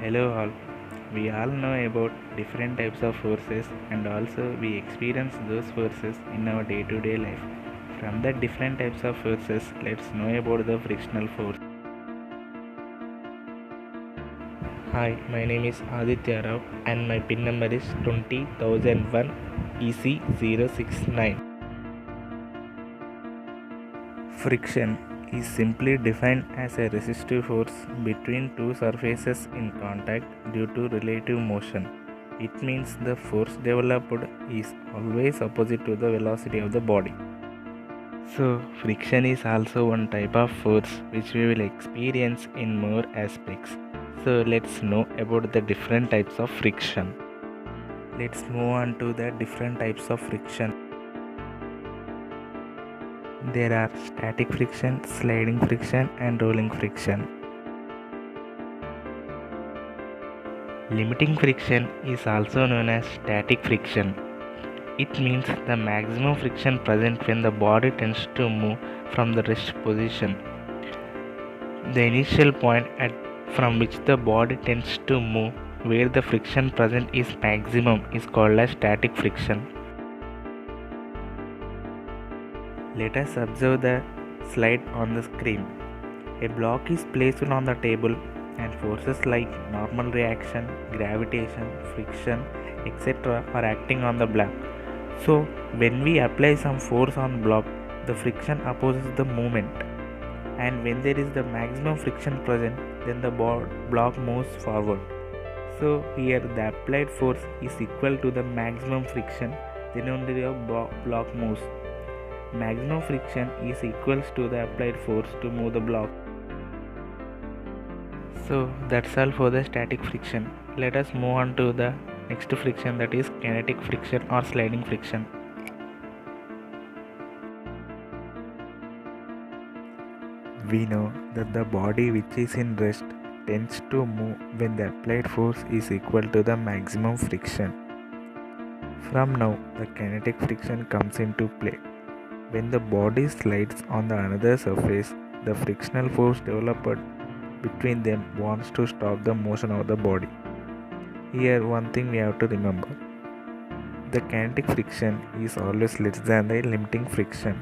Hello all. We all know about different types of forces and also we experience those forces in our day-to-day life. From the different types of forces, let's know about the frictional force. Hi, my name is Aditya Rao and my PIN number is 20001 EC069. Friction is simply defined as a resistive force between two surfaces in contact due to relative motion. It means the force developed is always opposite to the velocity of the body. So, friction is also one type of force which we will experience in more aspects. So, let's know about the different types of friction. Let's move on to the different types of friction. There are static friction, sliding friction, and rolling friction. Limiting friction is also known as static friction. It means the maximum friction present when the body tends to move from the rest position. The initial point from which the body tends to move, where the friction present is maximum, is called as static friction. Let us observe the slide on the screen. A block is placed on the table and forces like normal reaction, gravitation, friction, etc. are acting on the block. So, when we apply some force on block, the friction opposes the movement. And when there is the maximum friction present, then the block moves forward. So, here the applied force is equal to the maximum friction, then only the block moves. Maximum friction is equals to the applied force to move the block. So that's all for the static friction. Let us move on to the next friction, that is kinetic friction or sliding friction. We know that the body which is in rest tends to move when the applied force is equal to the maximum friction. From now, the kinetic friction comes into play. When the body slides on the another surface, the frictional force developed between them wants to stop the motion of the body. Here one thing we have to remember. The kinetic friction is always less than the limiting friction.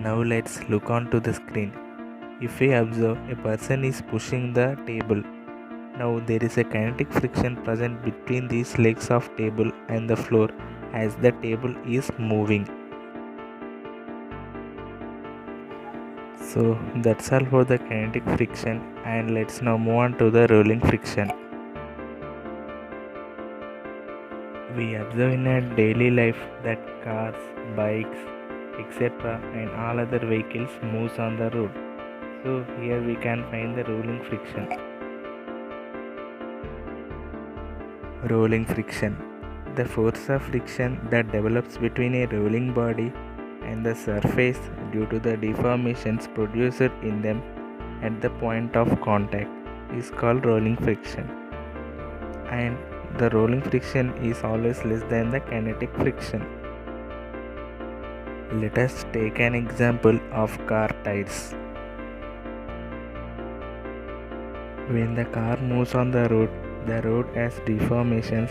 Now let's look onto the screen. If we observe, a person is pushing the table. Now there is a kinetic friction present between these legs of table and the floor as the table is moving. So that's all for the kinetic friction, and let's now move on to the rolling friction. We observe in our daily life that cars, bikes, etc. and all other vehicles moves on the road. So here we can find the rolling friction. Rolling friction. The force of friction that develops between a rolling body and the surface due to the deformations produced in them at the point of contact is called rolling friction. And the rolling friction is always less than the kinetic friction. Let us take an example of car tires. When the car moves on the road has deformations.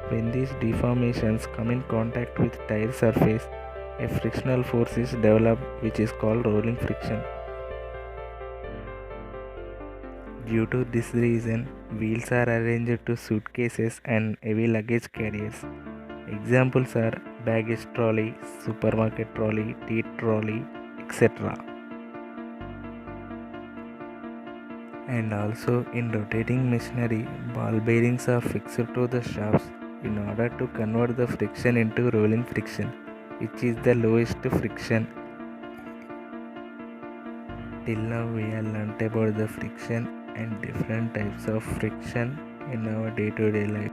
When these deformations come in contact with tire surface, a frictional force is developed which is called rolling friction. Due to this reason, wheels are arranged to suitcases and heavy luggage carriers. Examples are baggage trolley, supermarket trolley, tea trolley, etc. And also in rotating machinery, ball bearings are fixed to the shafts in order to convert the friction into rolling friction, which is the lowest friction. Till now we have learnt about the friction and different types of friction in our day-to-day life.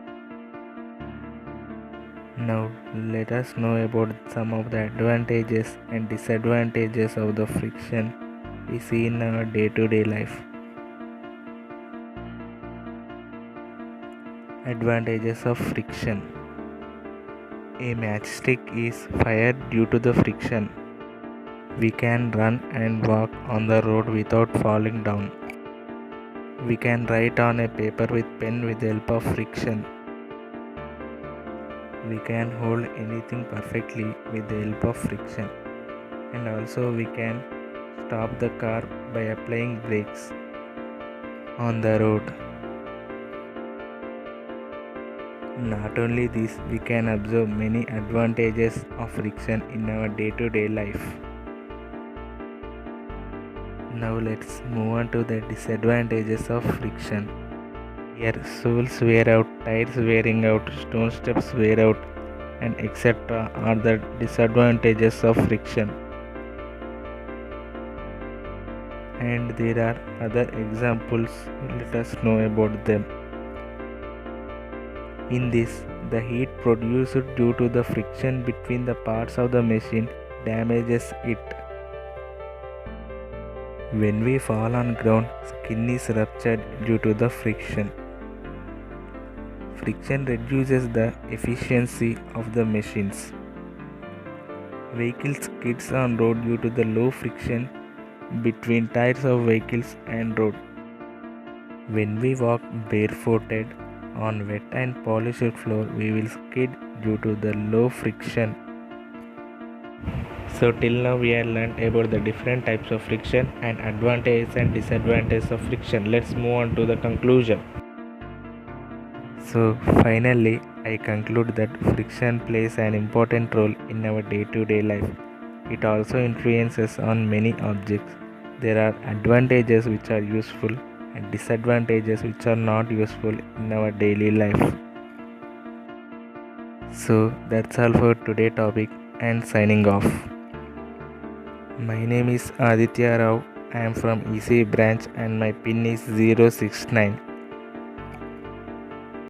Now let us know about some of the advantages and disadvantages of the friction we see in our day-to-day life. Advantages of friction. A matchstick is fired due to the friction. We can run and walk on the road without falling down. We can write on a paper with pen with the help of friction. We can hold anything perfectly with the help of friction. And also we can stop the car by applying brakes on the road. Not only this, we can observe many advantages of friction in our day-to-day life. Now let's move on to the disadvantages of friction. Here, soles wear out, tires wearing out, stone steps wear out, and etc. are the disadvantages of friction. And there are other examples, let us know about them. In this, the heat produced due to the friction between the parts of the machine damages it. When we fall on ground, skin is ruptured due to the friction. Friction reduces the efficiency of the machines. Vehicle skids on road due to the low friction between tires of vehicles and road. When we walk barefooted on wet and polished floor, we will skid due to the low friction. So till now we have learned about the different types of friction and advantages and disadvantages of friction. Let's move on to the conclusion. So finally, I conclude that friction plays an important role in our day-to-day life. It also influences on many objects. There are advantages which are useful and disadvantages which are not useful in our daily life. So that's all for today's topic and signing off. My name is Aditya Rao. I am from EC branch and my pin is 069.